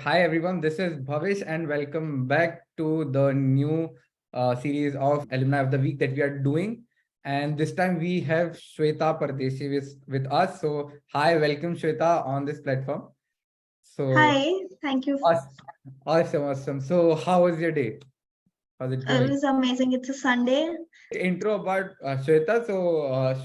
Hi everyone, this is Bhavish and welcome back to the new series of Alumni of the Week that we are doing. And this time we have Shweta Pardeshi with us. So hi, welcome Shweta on this platform. So Hi, thank you. awesome. So how was your day? How's it It going? was amazing. It's a Sunday. Intro about Shweta. So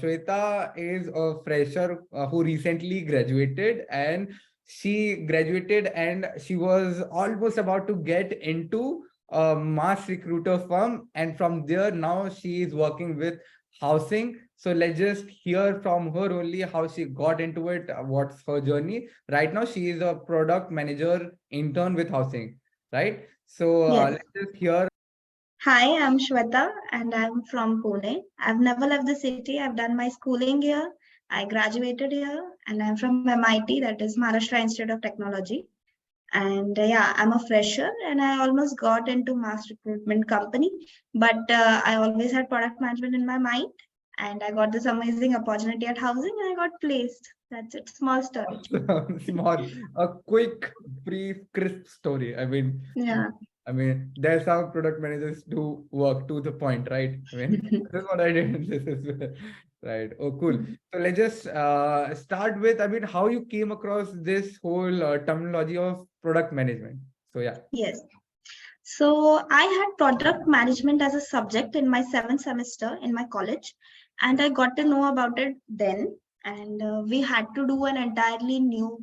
Shweta is a fresher who recently graduated, and she was almost about to get into a mass recruiter firm, and from there now she is working with housing. So let's just hear from her only how she got into it, what's her journey. Right now she is a product manager intern with housing, right? So Yes. let's just hear. Hi, I'm Shweta and I'm from Pune. I've never left the city. I've done my schooling here. I graduated here and I'm from MIT, that is Maharashtra Institute of Technology. And yeah, I'm a fresher and I almost got into mass recruitment company, but I always had product management in my mind. And I got this amazing opportunity at housing and I got placed. That's it. Small story. Small, a quick, brief, crisp story. Yeah. I mean, that's how product managers do work, to the point, right? I mean, this is what I did. This is right. Oh, cool. So let's just start with, I mean, how you came across this whole terminology of product management. So yeah. Yes. So I had product management as a subject in my seventh semester in my college, and I got to know about it then. And we had to do an entirely new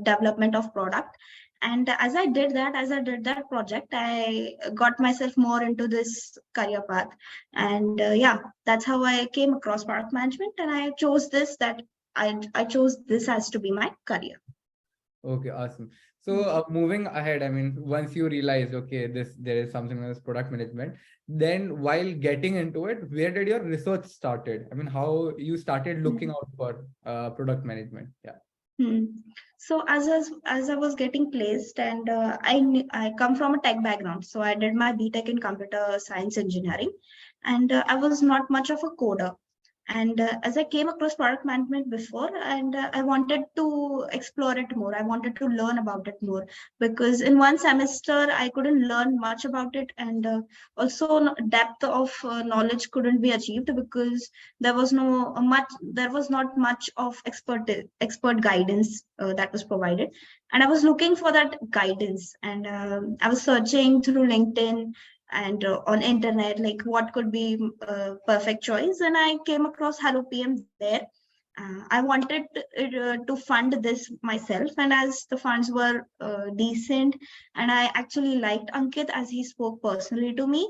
development of product. And as I did that project, I got myself more into this career path. And yeah, that's how I came across product management, and I chose this that I chose this as to be my career. Okay, awesome. So moving ahead, I mean, once you realize, okay, there is something as product management, then while getting into it, where did your research started? I mean, how you started looking Mhm. out for product management? Yeah. Hmm. So as I was getting placed, and I come from a tech background, so I did my BTech in computer science engineering, and I was not much of a coder. And as I came across product management before, and I wanted to explore it more. I wanted to learn about it more because in one semester I couldn't learn much about it, and also depth of knowledge couldn't be achieved because there was not much of expert guidance that was provided, and I was looking for that guidance, and I was searching through LinkedIn and on internet like what could be a perfect choice, and I came across HelloPM there. I wanted to fund this myself, and as the funds were decent, and I actually liked Ankit as he spoke personally to me,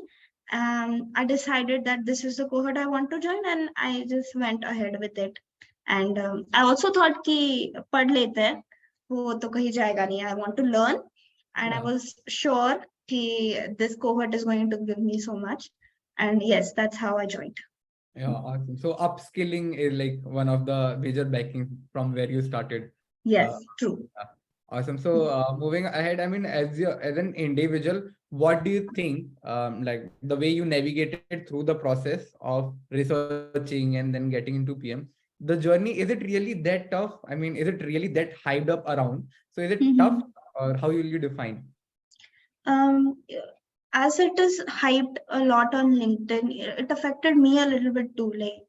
I decided that this is the cohort I want to join, and I just went ahead with it. And I also thought कि पढ़ लेते हैं, वो तो कहीं जाएगा नहीं. I want to learn, and I Yeah. was sure कि this cohort is going to give me so much. And yes, that's how I joined. Yeah, awesome. So upskilling is like one of the major backing from where you started. Uh, Yes, true. yeah. Awesome. So moving ahead, I mean, as an individual, what do you think, like the way you navigated through the process of researching and then getting into PM, the journey, is it really that tough? I mean, is it really that hyped up around? So is it tough, Mhm. or how will you define? Um, as it is hyped a lot on LinkedIn, it affected me a little bit too. Like,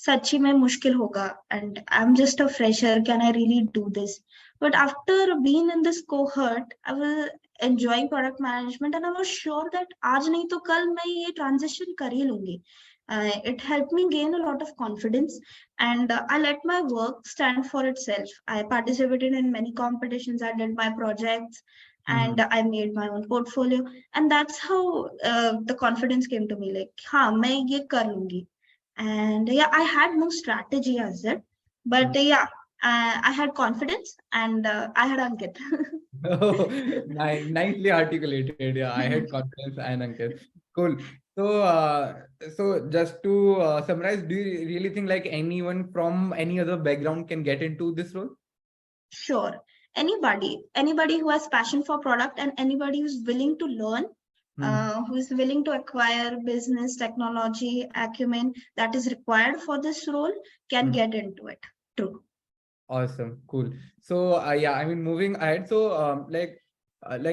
सच्ची में मुश्किल होगा, and I'm just a fresher. Can I really do this? But after being in this cohort, I was enjoying product management, and I was sure that आज नहीं तो कल मैं ये transition कर ही लूंगी. It helped me gain a lot of confidence, and I let my work stand for itself. I participated in many competitions. I did my projects, Mhm. and I made my own portfolio, and that's how the confidence came to me. Like, हाँ मैं ये कर लूंगी. And yeah, I had no strategy as it, but yeah, I had confidence, and I had Ankit. Oh, nicely articulated. Yeah, I had confidence and Ankit. Cool. So, just to summarize, do you really think like anyone from any other background can get into this role? Sure, anybody who has passion for product, and anybody who's willing to learn, Hmm. who's willing to acquire business technology acumen that is required for this role can Hmm. get into it. True. Awesome, cool. So yeah, I mean, moving ahead. So like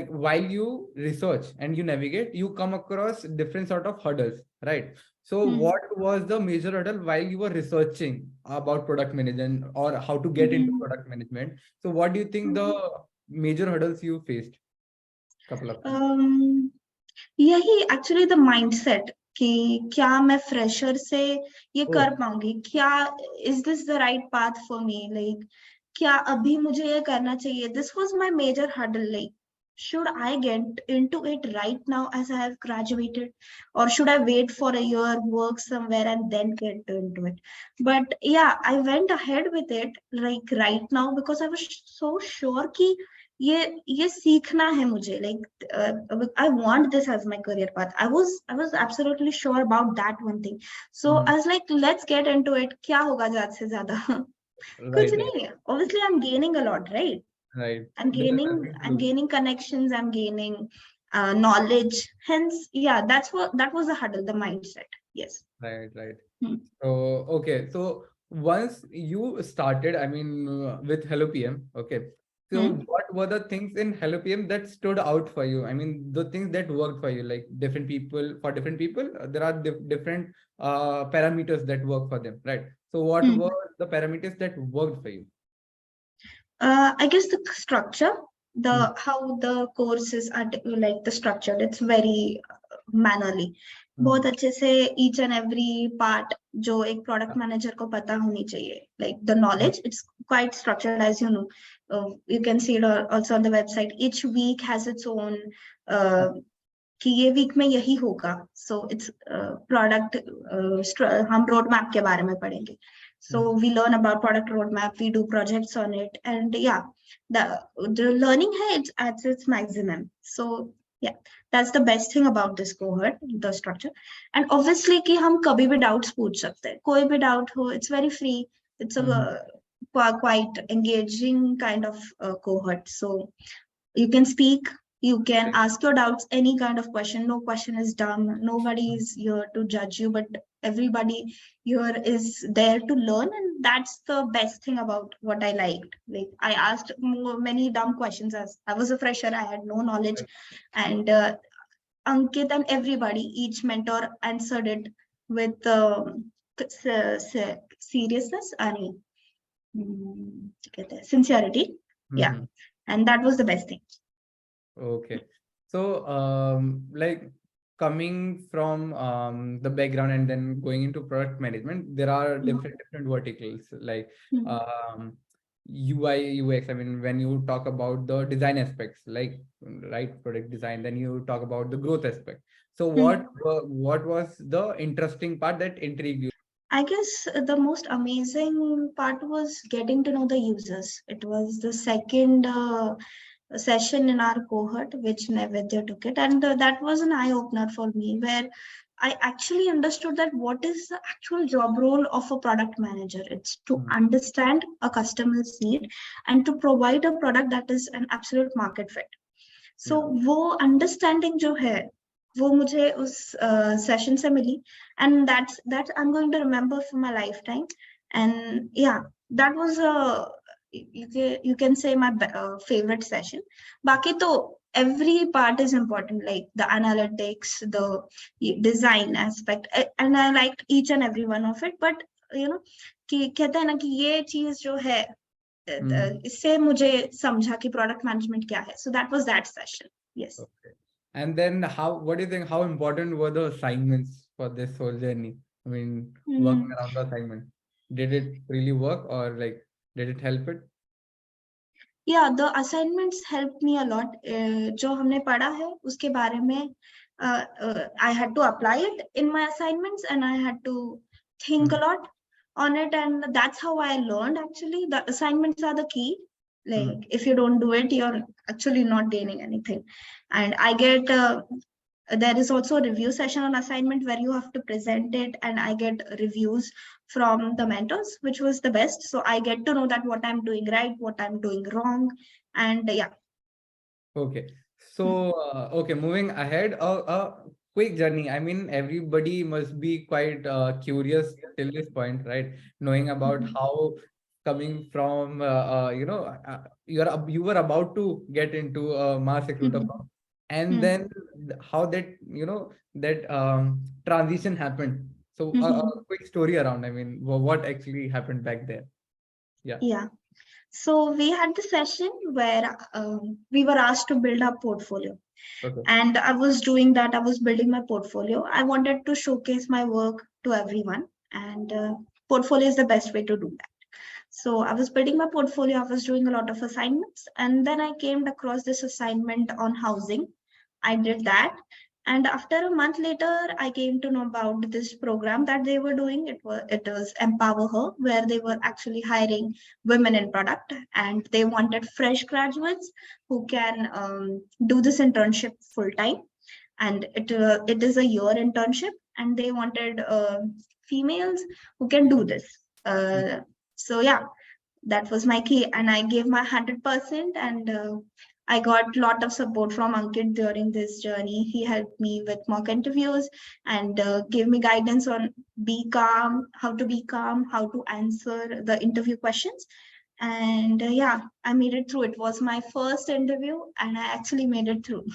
while you research and you navigate, you come across different sort of hurdles, right? So Hmm. what was the major hurdle while you were researching about product management or how to get into Hmm. product management? So what do you think the major hurdles you faced? Couple of them. Um, यही actually the mindset कि क्या मैं fresher से ये Oh. कर पाऊंगी, क्या is this the right path for me, like क्या अभी मुझे ये करना चाहिए. This was my major hurdle, like should I get into it right now as I have graduated, or should I wait for a year, work somewhere and then get into it. But yeah, I went ahead with it like right now because I was so sure कि ये सीखना है मुझे, like I want this as my career path. I was absolutely sure about that one thing. So Mhm. I was like, let's get into it. क्या होगा ज्यादा से ज्यादा. कुछ Right, right, नहीं. Obviously I'm gaining a lot, right? right. i'm There is gaining nothing to i'm lose. gaining connections, I'm gaining knowledge. Hence, yeah, that was the hurdle, the mindset. Yes. Right, right. Hmm. So, okay. So once you started, I mean, with HelloPM, okay. So Hmm. what were the things in HelloPM that stood out for you? I mean, the things that worked for you, like different people, for different people, there are different parameters that work for them, right? So what Hmm. were the parameters that worked for you? I guess the structure, Hmm. the how the courses are like the structure, it's very manually. Hmm. बहुत अच्छे से each and every part जो एक product manager को पता होनी चाहिए, like the Hmm. knowledge, it's quite structured, as you know. You can see it also on the website. Each week has its own uh, कि ये वीक में यही होगा. सो इट्स प्रोडक्ट, हम रोड मैप के बारे में पढ़ेंगे. So Hmm. we learn about product roadmap, we do projects on it, and yeah, the the learning है it's at its maximum. So yeah, that's the best thing about this cohort, the structure. And obviously कि हम कभी भी doubts पूछ सकते हैं, कोई भी doubt हो, it's very free. It's a Hmm. quite engaging kind of cohort. So you can speak, you can ask your doubts, any kind of question. No question is dumb, nobody is here to judge you, but everybody here is there to learn. And that's the best thing about what I liked. Like I asked many dumb questions as I was a fresher, I had no knowledge. And Ankit and everybody, each mentor answered it with seriousness and sincerity. Yeah, Hmm. and that was the best thing. Okay. So, like coming from the background and then going into product management, there are different verticals like Mhm. um, UI, UX. I mean, when you talk about the design aspects, like right product design, then you talk about the growth aspect. So, Mhm. what was the interesting part that intrigued you? I guess the most amazing part was getting to know the users. It was the second session in our cohort which Naivedya took it, and that was an eye opener for me, where I actually understood that what is the actual job role of a product manager. It's to Hmm. understand a customer's need and to provide a product that is an absolute market fit. So Yeah. वो understanding जो है वो मुझे उस session से मिली. And that's I am going to remember for my lifetime. And yeah, that was you can say my favorite session. बाकी तो every part is important, like the analytics, the design aspect, and I liked each and every one of it. But you know कि कहते हैं ना कि ये चीज जो है Hmm. इससे मुझे समझा कि प्रोडक्ट मैनेजमेंट क्या है. So that was that session. Yes. Okay. And then what do you think, how important were the assignments for this whole journey? I mean, working around the assignment. Did it really work or like, did it help it? या the assignments help me a lot. जो हमने पढ़ा है उसके बारे में I had to apply it in my assignments and I had to think a Mm, lot on it, and that's how I learned. Actually, the assignments are the key. mm. Like if you don't do it, you're actually not gaining anything. And I get there is also a review session on assignment where you have to present it, and I get reviews from the mentors, which was the best. So I get to know that what I'm doing right, what I'm doing wrong. And yeah. Okay. Hmm. So, okay, moving ahead, a quick journey. I mean, everybody must be quite curious till this point, right? Knowing about Mhm. how coming from you were about to get into a mass recruiter Mhm. firm, and Mhm. then how that that transition happened. So a Mhm. quick story around, I mean, what actually happened back there. Yeah. Yeah. So we had the session where we were asked to build our portfolio. Okay. And I was doing that. I was building my portfolio. I wanted to showcase my work to everyone. And portfolio is the best way to do that. So I was building my portfolio. I was doing a lot of assignments. And then I came across this assignment on housing. I did that. And after a month later, I came to know about this program that they were doing. It was Empower Her, where they were actually hiring women in product, and they wanted fresh graduates who can do this internship full time. And it is a year internship, and they wanted females who can do this. So yeah, that was my key, and I gave my 100%. And I got a lot of support from Ankit during this journey. He helped me with mock interviews and gave me guidance on be calm, how to be calm, how to answer the interview questions. And yeah, I made it through. It was my first interview, and I actually made it through.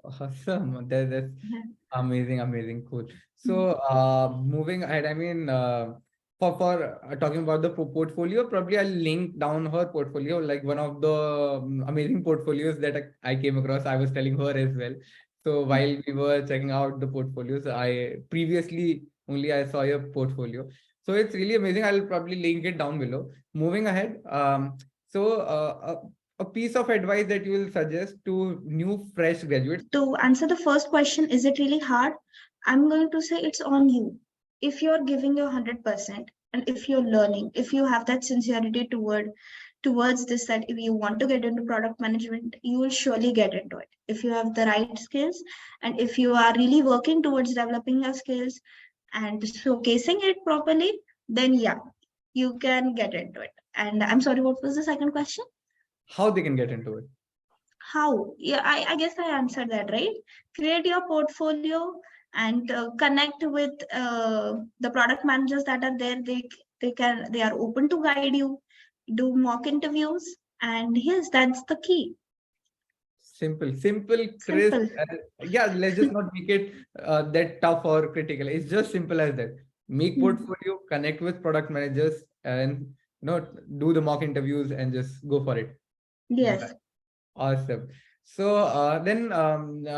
Awesome. That's Yeah. amazing, amazing, cool. Mm. So, moving ahead, I mean, for talking about the portfolio, probably I'll link down her portfolio, like one of the amazing portfolios that I came across. I was telling her as well. So while we were checking out the portfolios, I previously only I saw your portfolio. So it's really amazing. I'll probably link it down below. Moving ahead, so a piece of advice that you will suggest to new fresh graduates. To answer the first question, is it really hard? I'm going to say it's on you. If you're giving your 100%, and if you're learning, if you have that sincerity towards this, that if you want to get into product management, you will surely get into it. If you have the right skills, and if you are really working towards developing your skills and showcasing it properly, then yeah, you can get into it. And I'm sorry, what was the second question? How they can get into it. How? Yeah, I guess I answered that, right? Create your portfolio and connect with the product managers that are there. They are open to guide you. Do mock interviews, and yes, that's the key. Simple, crisp. Simple. Yeah, let's just not make it that tough or critical. It's just simple as that. Make Hmm. portfolio, connect with product managers, and do the mock interviews and just go for it. Yeah, Yes. awesome. So then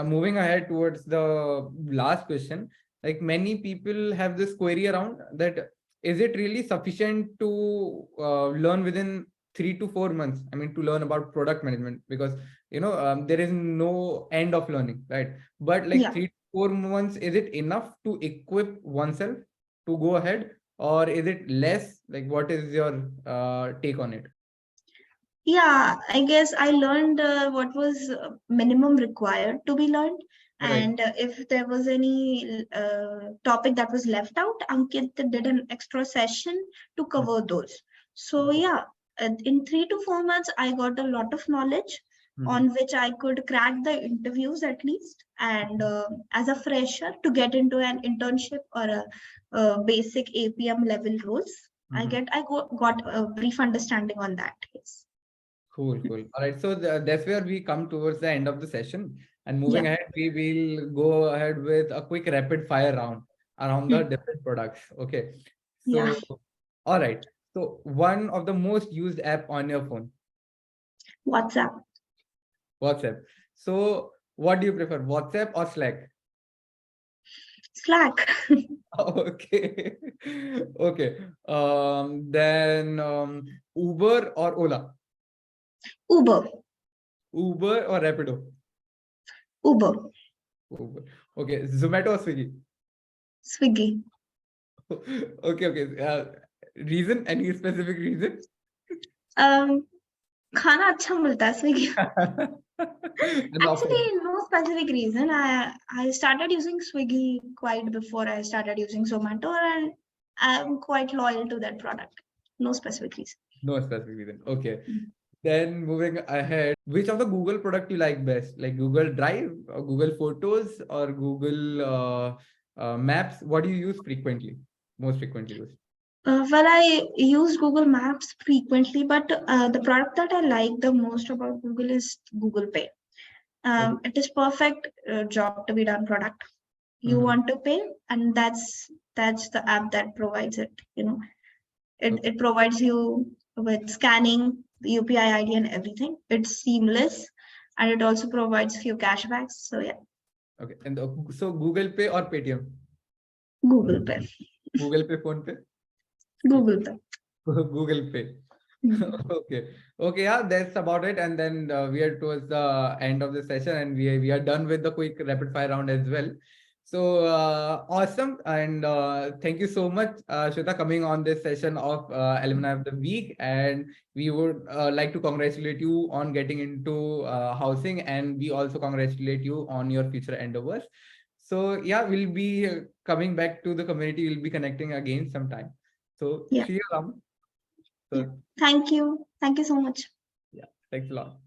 moving ahead towards the last question, like many people have this query around that, is it really sufficient to learn within 3 to 4 months? I mean, to learn about product management, because there is no end of learning, right? But like Yeah. 3 to 4 months, is it enough to equip oneself to go ahead, or is it less? Like, what is your take on it? Yeah, I guess I learned what was minimum required to be learned. Right. And if there was any topic that was left out, Ankit did an extra session to cover those. So, yeah, in 3 to 4 months, I got a lot of knowledge Mhm. on which I could crack the interviews at least. And as a fresher, to get into an internship or a basic APM level roles, Mhm. got a brief understanding on that. Yes. Cool, cool. All right. So that's where we come towards the end of the session. And Yeah. moving ahead, we will go ahead with a quick rapid fire round around the Hmm. different products. Okay. Yeah. So, all right. So one of the most used app on your phone, WhatsApp. WhatsApp. So what do you prefer, WhatsApp or Slack? Slack. Okay. Okay. Then Uber or Ola? Uber. Uber or Rapido? Uber. Uber. Okay. Zomato or Swiggy? Swiggy. Okay, okay. Reason? Any specific reason? Um, खाना अच्छा मिलता है Swiggy. And offer. Actually, no specific reason. I started using Swiggy quite before I started using Zomato, and I'm quite loyal to that product. No specific reason. No specific reason. Okay. Then moving ahead, which of the Google product you like best? Like Google Drive or Google Photos or Google Maps? What do you use frequently? Most frequently used? Well, I use Google Maps frequently, but the product that I like the most about Google is Google Pay. Okay. It is perfect job to be done product. You Mhm. want to pay, and that's the app that provides it. Okay. It provides you with scanning the UPI ID and everything. It's seamless, and it also provides few cashbacks. So yeah, Okay. And so Google Pay or Paytm? Google Pay, Google Pay, Phone Pay? Google Pay. Google Pay. Hmm. Okay. Okay. Yeah, that's about it. And then we are towards the end of the session, and we are done with the quick rapid fire round as well. So awesome. And thank you so much, Shweta, coming on this session of Alumni of the Week. And we would like to congratulate you on getting into housing, and we also congratulate you on your future endeavors. So yeah, we'll be coming back to the community. We'll be connecting again sometime. So Yeah, see you around. yeah. So Thank you. Thank you so much. yeah, thanks a lot.